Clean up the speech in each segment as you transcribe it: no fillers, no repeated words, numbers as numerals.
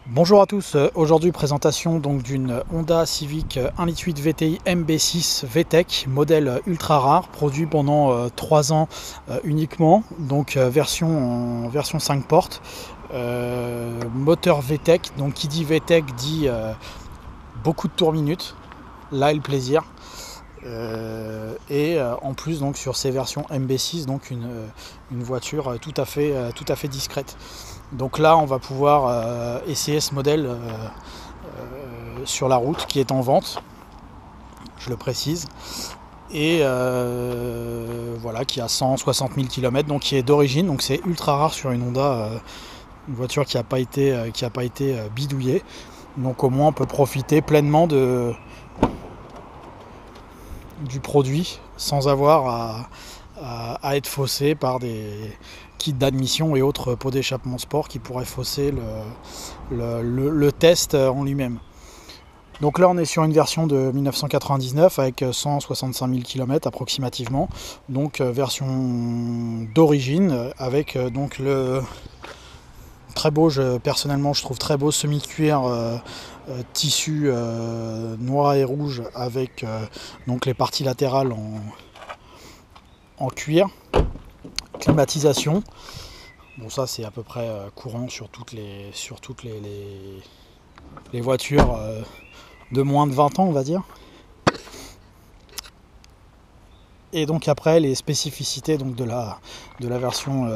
Bonjour à tous, aujourd'hui présentation donc d'une Honda Civic 1.8 VTI MB6 VTEC, modèle ultra rare, produit pendant 3 ans uniquement, donc version 5 portes, moteur VTEC, donc qui dit VTEC dit beaucoup de tours minutes, là est le plaisir. En plus donc sur ces versions MB6, donc une voiture tout à fait discrète. Donc là on va pouvoir essayer ce modèle sur la route qui est en vente, je le précise, et voilà, qui a 160 000 km, donc qui est d'origine, donc c'est ultra rare sur une Honda, une voiture qui n'a pas été bidouillée, donc au moins on peut profiter pleinement du produit sans avoir à être faussé par des kits d'admission et autres pots d'échappement sport qui pourraient fausser le test en lui-même. Donc là on est sur une version de 1999 avec 165 000 km approximativement, donc version d'origine avec donc le très beau, personnellement je trouve très beau semi-cuir tissu noir et rouge avec donc les parties latérales en cuir, climatisation. Bon, ça c'est à peu près courant sur toutes les voitures de moins de 20 ans, on va dire. Et donc après les spécificités donc de la version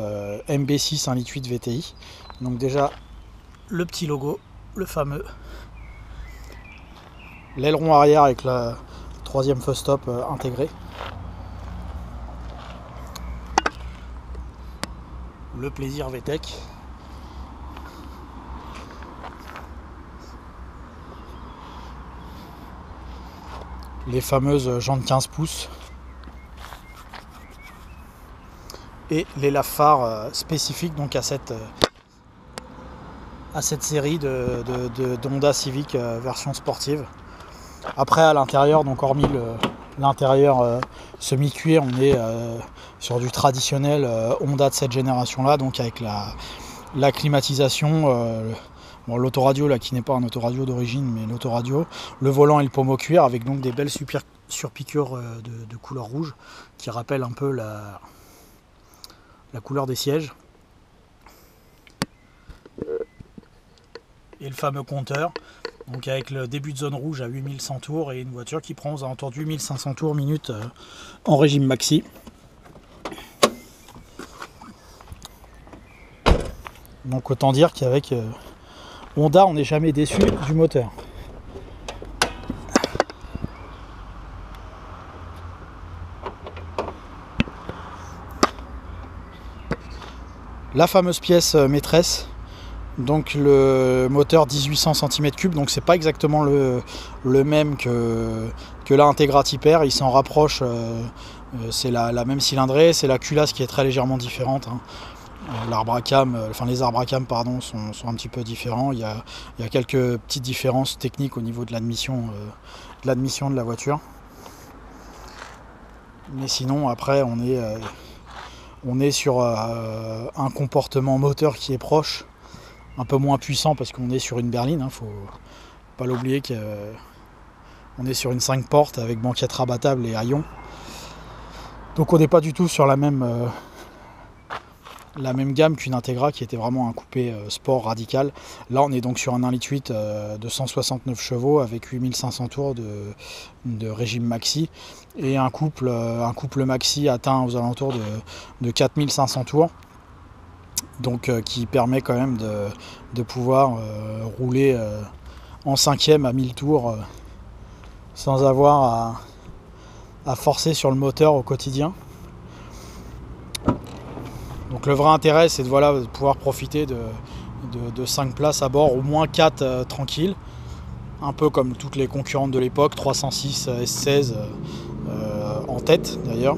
MB6 1.8 VTI. Donc déjà le petit logo, le fameux, l'aileron arrière avec la troisième feu stop intégré, le plaisir VTEC, les fameuses jantes 15 pouces et les lave-phares spécifiques donc à cette série de Honda Civic version sportive. Après à l'intérieur, donc hormis l'intérieur semi-cuir, on est sur du traditionnel Honda de cette génération là, donc avec la climatisation, bon, l'autoradio là qui n'est pas un autoradio d'origine mais l'autoradio, le volant et le pommeau cuir avec donc des belles surpiqûres de couleur rouge qui rappellent un peu la couleur des sièges. Et le fameux compteur, donc avec le début de zone rouge à 8100 tours et une voiture qui prend aux alentours de 8500 tours minutes en régime maxi. Donc autant dire qu'avec Honda on n'est jamais déçu du moteur. La fameuse pièce maîtresse, donc le moteur 1800 cm3, donc c'est pas exactement le même que la Integra Type-R, il s'en rapproche, c'est la même cylindrée, c'est la culasse qui est très légèrement différente, hein. L'arbre à cam, les arbres à cam pardon, sont un petit peu différents, il y a quelques petites différences techniques au niveau de l'admission de la voiture. Mais sinon après on est sur un comportement moteur qui est proche, un peu moins puissant parce qu'on est sur une berline, hein, faut pas l'oublier qu'on est sur une 5 portes avec banquette rabattable et haillons. Donc on n'est pas du tout sur la même gamme qu'une Integra qui était vraiment un coupé sport radical. Là on est donc sur un 1.8 de 169 chevaux avec 8500 tours de régime maxi et un couple maxi atteint aux alentours de 4500 tours. Donc qui permet quand même de pouvoir rouler en cinquième à 1000 tours sans avoir à forcer sur le moteur au quotidien. Donc le vrai intérêt c'est de pouvoir profiter de 5 places à bord, au moins 4 tranquilles, un peu comme toutes les concurrentes de l'époque, 306 S16 en tête d'ailleurs.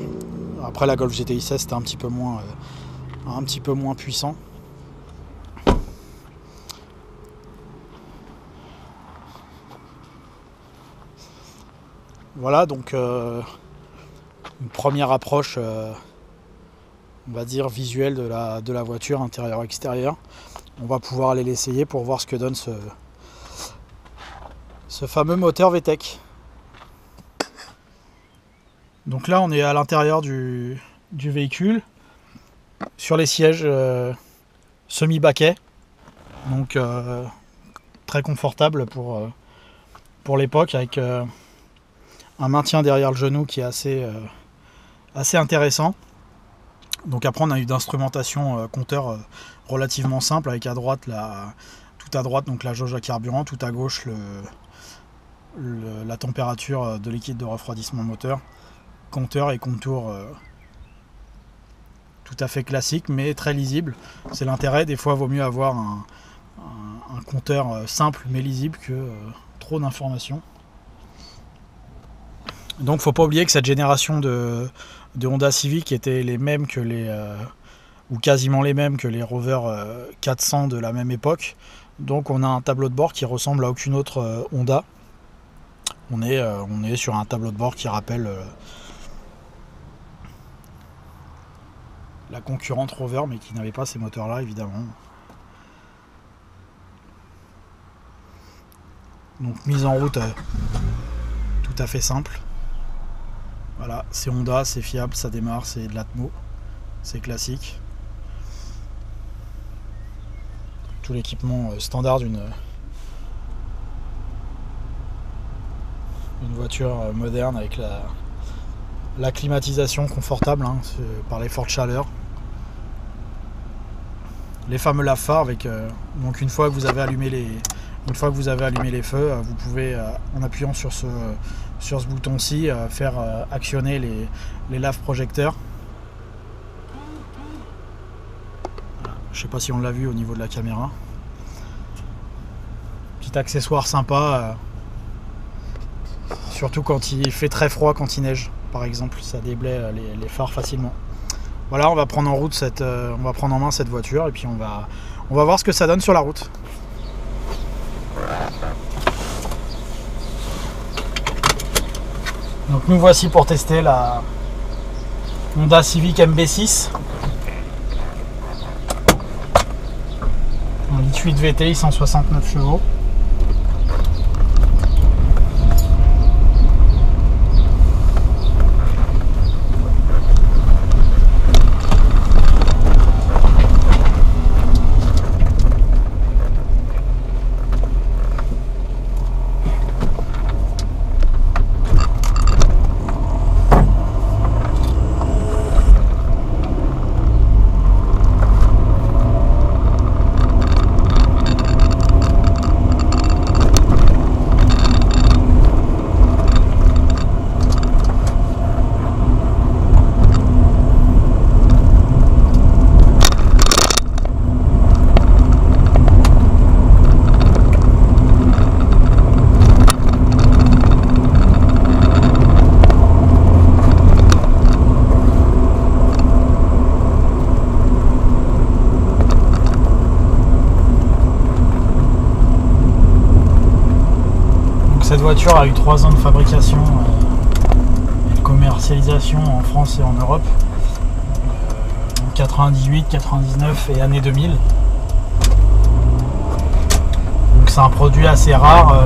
Après la Golf GTI 16 c'était un petit peu moins puissant. Voilà donc une première approche on va dire visuelle de la voiture intérieur-extérieur. on va pouvoir aller l'essayer pour voir ce que donne ce fameux moteur VTEC. Donc là on est à l'intérieur du véhicule, sur les sièges semi-baquets, donc très confortable pour l'époque, avec un maintien derrière le genou qui est assez intéressant. Donc après on a eu d'instrumentation compteur relativement simple, avec à droite tout à droite donc la jauge à carburant, tout à gauche la température de liquide de refroidissement moteur, compteur et contour tout à fait classique mais très lisible. C'est l'intérêt, des fois vaut mieux avoir un compteur simple mais lisible que trop d'informations. Donc faut pas oublier que cette génération de Honda Civic étaient les mêmes que ou quasiment les mêmes que les Rover 400 de la même époque. Donc on a un tableau de bord qui ressemble à aucune autre Honda. On est sur un tableau de bord qui rappelle la concurrente Rover, mais qui n'avait pas ces moteurs là évidemment. Donc mise en route tout à fait simple. Voilà, c'est Honda, c'est fiable, ça démarre, c'est de l'Atmo, c'est classique. Tout l'équipement standard d'une voiture moderne, avec la climatisation confortable par les fortes chaleurs. Les fameux lave-phares avec donc une fois que vous avez allumé les feux, vous pouvez en appuyant sur ce bouton-ci faire actionner les lave-projecteurs. Je sais pas si on l'a vu au niveau de la caméra. Petit accessoire sympa, surtout quand il fait très froid, quand il neige par exemple, ça déblaye les phares facilement. Voilà, on va prendre en main cette voiture et puis on va voir ce que ça donne sur la route. Donc nous voici pour tester la Honda Civic MB6 en 8 VTI 169 chevaux. Cette voiture a eu 3 ans de fabrication et de commercialisation en France et en Europe, en 98, 99 et année 2000. Donc c'est un produit assez rare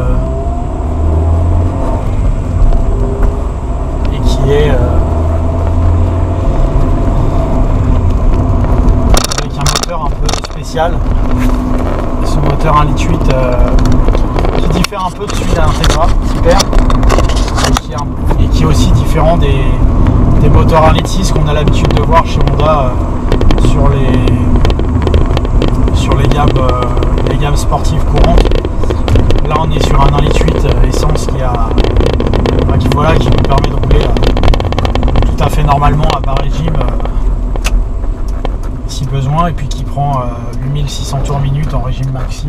et qui est avec un moteur un peu spécial. Et ce moteur 1,8 litre qui diffère un peu de celui d'un Integra Super et qui est aussi différent des moteurs 1,6 litre qu'on a l'habitude de voir chez Honda sur les gammes sportives courantes. Là on est sur un 1,8 litre essence qui nous permet de rouler tout à fait normalement à bas régime si besoin, et puis qui prend 8600 tours minute en régime maxi.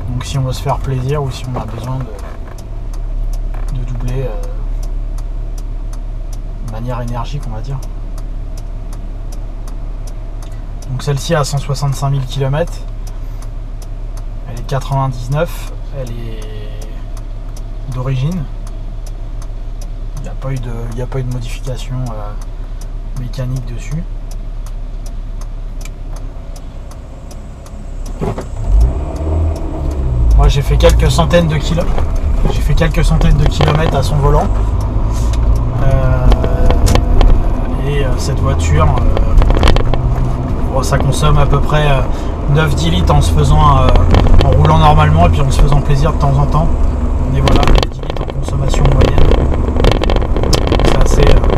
Donc si on veut se faire plaisir ou si on a besoin de doubler de manière énergique, on va dire. Donc celle-ci a 165 000 km, elle est 99, elle est d'origine, il n'y a pas eu de modification mécanique dessus. j'ai fait quelques centaines de kilomètres. J'ai fait quelques centaines de kilomètres à son volant. Cette voiture, ça consomme à peu près 9-10 litres en se faisant en roulant normalement et puis en se faisant plaisir de temps en temps. On est voilà 10 litres en consommation moyenne. C'est assez raisonnable.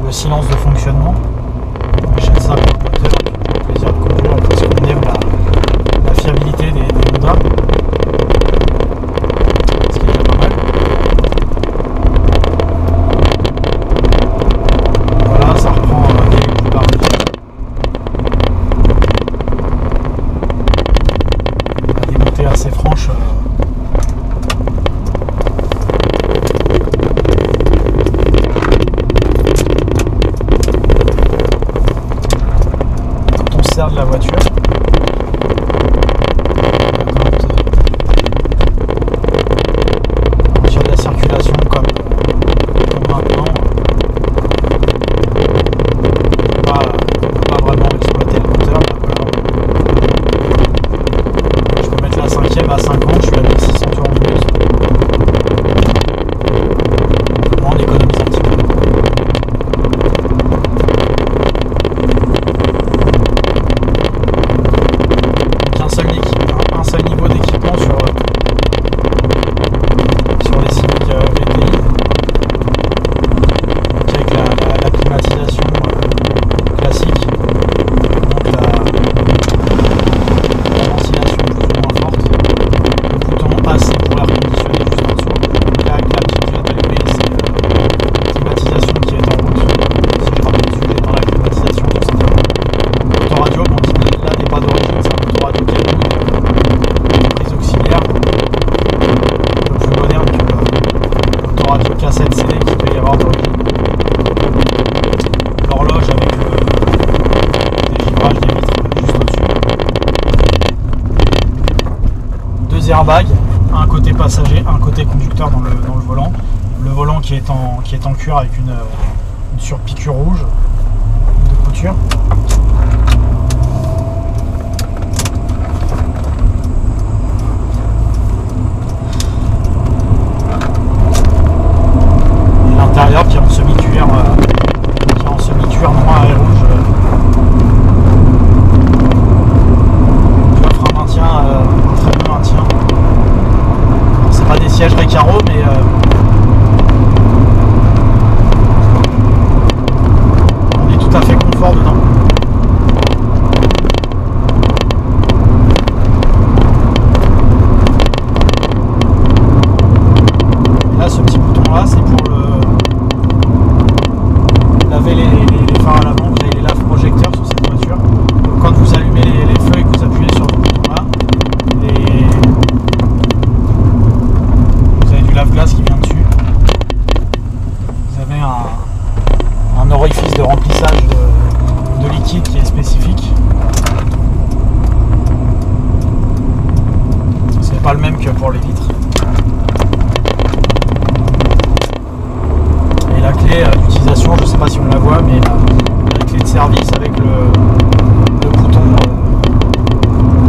Silence de fonctionnement. On achète ça pour le moteur, pour le plaisir de conduire parce qu'on aime la fiabilité des Honda. Ce qui est pas mal. Voilà, ça reprend dès les plus parties. Des montées assez franches. De la voiture. Quand sur de la circulation comme maintenant, on peut pas vraiment exploiter le moteur. Voilà. Je peux mettre la 5e à 50, je suis à 1600 tours minute. On économise un petit peu. Un seul niveau d'équipement sur les Civic VTI, avec la climatisation classique, donc la ventilation plus ou moins forte, le bouton AC pour l'air conditionné juste en dessous, la petite cloche allumée, c'est la climatisation qui est en route. Si je frappe dessus, j'ai dans la climatisation tout simplement. L'autoradio, bon, là n'est pas d'origine, c'est un autoradio qui est prise auxiliaire, un peu plus moderne que l'autoradio cassette CD qu'il peut y avoir d'origine. L'horloge avec le dégivrage des vitres juste au-dessus. 2 airbags, un côté passager, un côté conducteur dans le volant. Le volant qui est en cuir avec une surpiqûre rouge de couture. L'intérieur qui est en semi-cuir noir et rouge, qui offre un maintien, un très bon maintien. C'est pas des sièges Recaro, mais on est tout à fait confort dedans. Et là, ce petit bouton là, c'est pour laver les phares à l'avant. Vous avez les laves projecteurs sur cette voiture. Donc, quand vous allumez les feux et que vous appuyez sur ce bouton là, vous avez du lave-glace qui vient dessus. Vous avez un orifice de remplissage de liquide qui est spécifique. C'est pas le même que pour les vitres. La clé d'utilisation, je ne sais pas si on la voit, mais la clé de service avec le bouton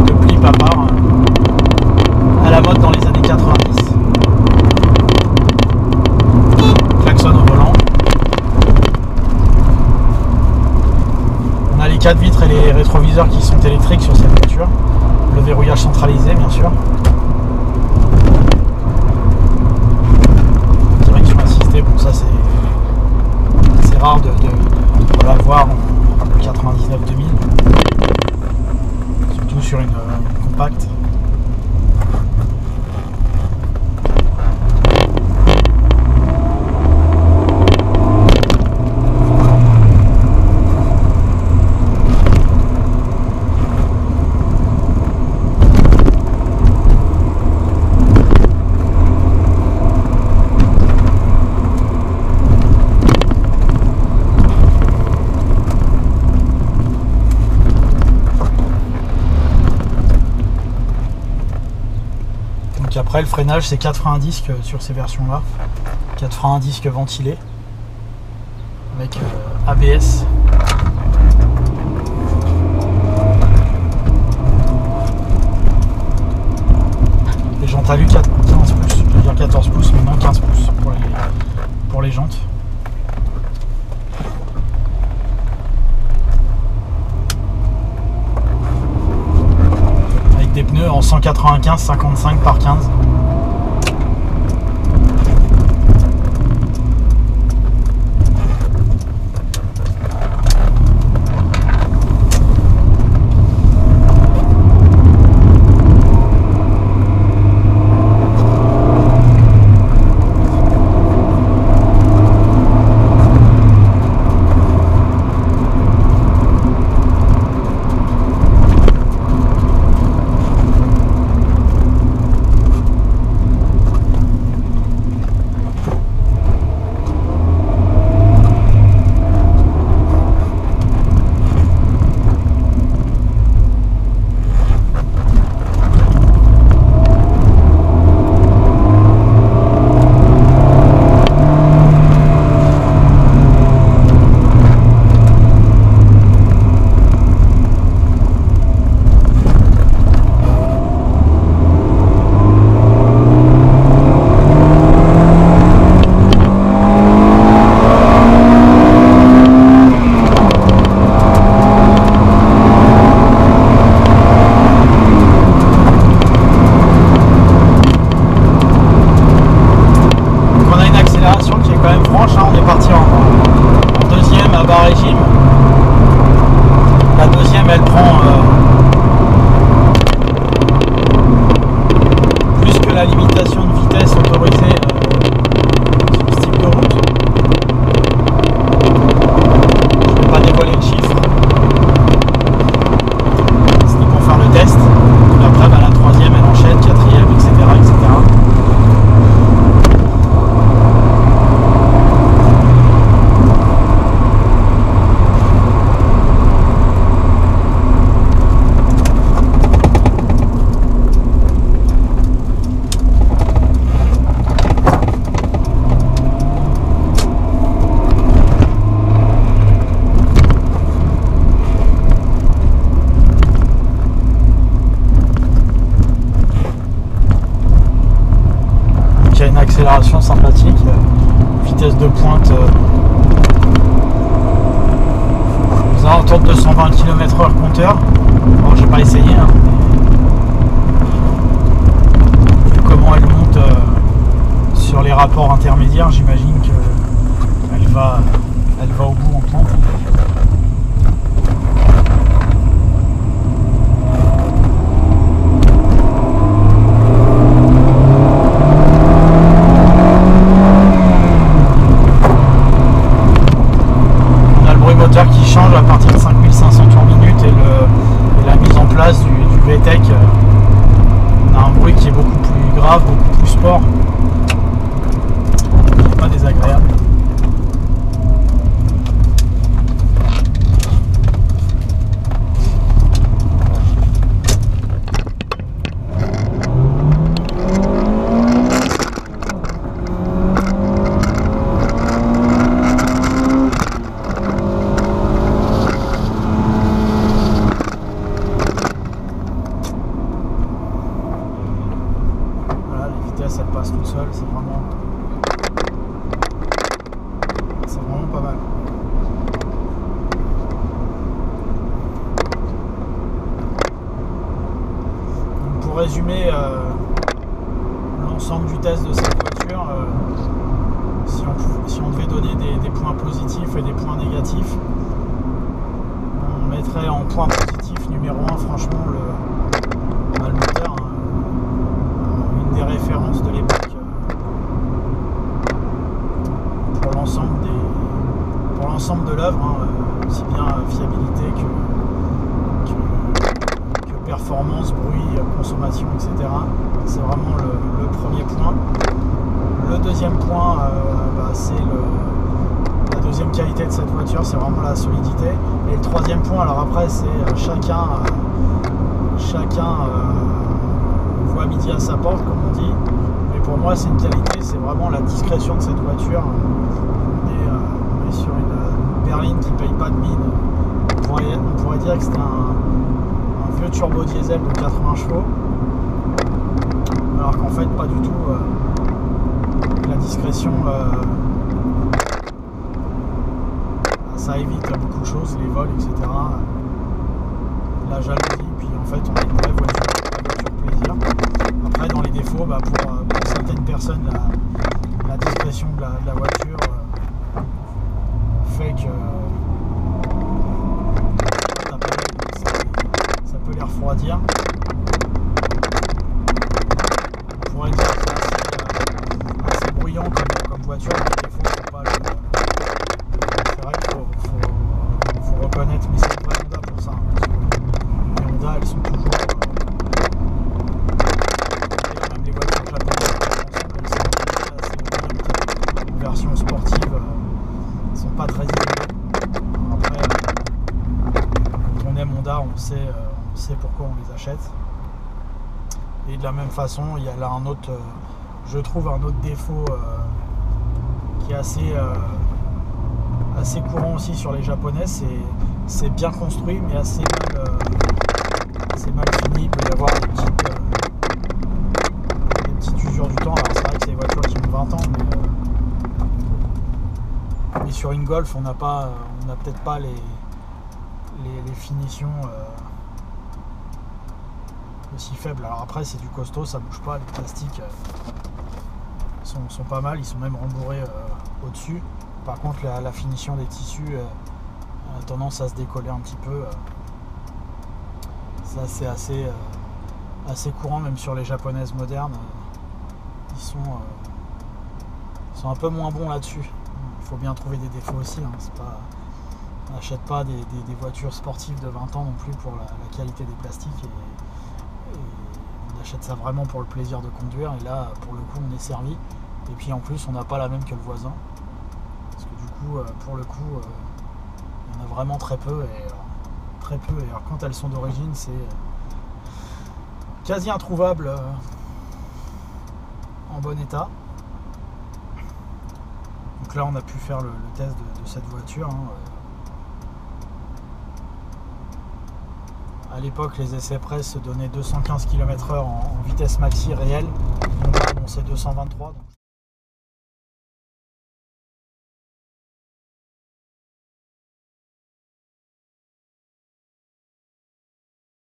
de pli à part, à la mode dans les années 90. Klaxon au volant. On a les 4 vitres et les rétroviseurs qui sont électriques sur cette voiture. Le verrouillage centralisé, bien sûr. Direction assistée, bon ça c'est rare de l'avoir en 99-2000, surtout sur une compacte. Après le freinage c'est 4 freins à disque sur ces versions là, 4 freins à disque ventilés avec ABS. Les jantes alu 15 pouces, je veux dire 14 pouces mais non 15 pouces pour les jantes. Avec des pneus en 195/55 par 15. Accélération sympathique, vitesse de pointe aux alentours de 220 km/h compteur. Bon, j'ai pas essayé hein. Vu comment elle monte sur les rapports intermédiaires, j'imagine qu'elle va au bout en pente. Qui change à partir de 5500 tours minute et la mise en place du VTEC. On a un bruit qui est beaucoup plus grave, beaucoup plus sport, qui n'est pas désagréable. Elle passe toute seule, c'est vraiment pas mal. Donc pour résumer l'ensemble du test de cette voiture, si on devait donner des points positifs et des points négatifs, on mettrait en point positif numéro 1 franchement le moteur, une des références de l'époque pour l'ensemble de l'œuvre, aussi bien fiabilité que performance, bruit, consommation, etc. C'est vraiment le premier point. Le deuxième point, c'est la deuxième qualité de cette voiture, c'est vraiment la solidité. Et le troisième point, alors après, c'est chacun voit voit midi à sa porte, comme on dit. Mais pour moi, c'est une qualité, c'est vraiment la discrétion de cette voiture. On est sur une berline qui paye pas de mine. On pourrait dire que c'est un vieux turbo diesel de 80 chevaux. Alors qu'en fait, pas du tout. La discrétion, ça évite beaucoup de choses, les vols, etc. La jalousie, puis en fait, on a une vraie voiture plaisir. Après, dans les défauts, pour certaines personnes, la discrétion de la voiture fait que ça peut les refroidir. On pourrait dire que c'est assez bruyant comme voiture, mais les défauts, faut pas c'est vrai qu'il faut reconnaître, mais c'est une vraie Honda pour ça. Parce que les Honda, elles sont toujours. Même les voitures japonaises, elles sont assez bruyantes. En version sportive, elles sont pas très élevées. Après, quand on aime Honda, on sait pourquoi on les achète. Et de la même façon, il y a là je trouve un autre défaut qui est assez courant aussi sur les japonais, c'est bien construit mais assez mal fini. Il peut y avoir des petites usures du temps. Alors c'est vrai que c'est des voitures qui ont 20 ans, mais sur une Golf on n'a peut-être pas les finitions aussi faibles. Alors après c'est du costaud, ça bouge pas, les plastiques sont pas mal, ils sont même rembourrés au-dessus. Par contre la finition des tissus a tendance à se décoller un petit peu. Ça c'est assez courant même sur les japonaises modernes. Ils sont un peu moins bons là-dessus. Il faut bien trouver des défauts aussi. On n'achète pas des voitures sportives de 20 ans non plus pour la qualité des plastiques. Et on achète ça vraiment pour le plaisir de conduire. Et là, pour le coup, on est servi. Et puis en plus, on n'a pas la même que le voisin. Parce que du coup, pour le coup, il y en a vraiment très peu. Et alors quand elles sont d'origine, c'est quasi introuvable en bon état. Donc là, on a pu faire le test de cette voiture. À l'époque, les essais presse se donnaient 215 km/h en vitesse maxi réelle. Donc là, c'est 223.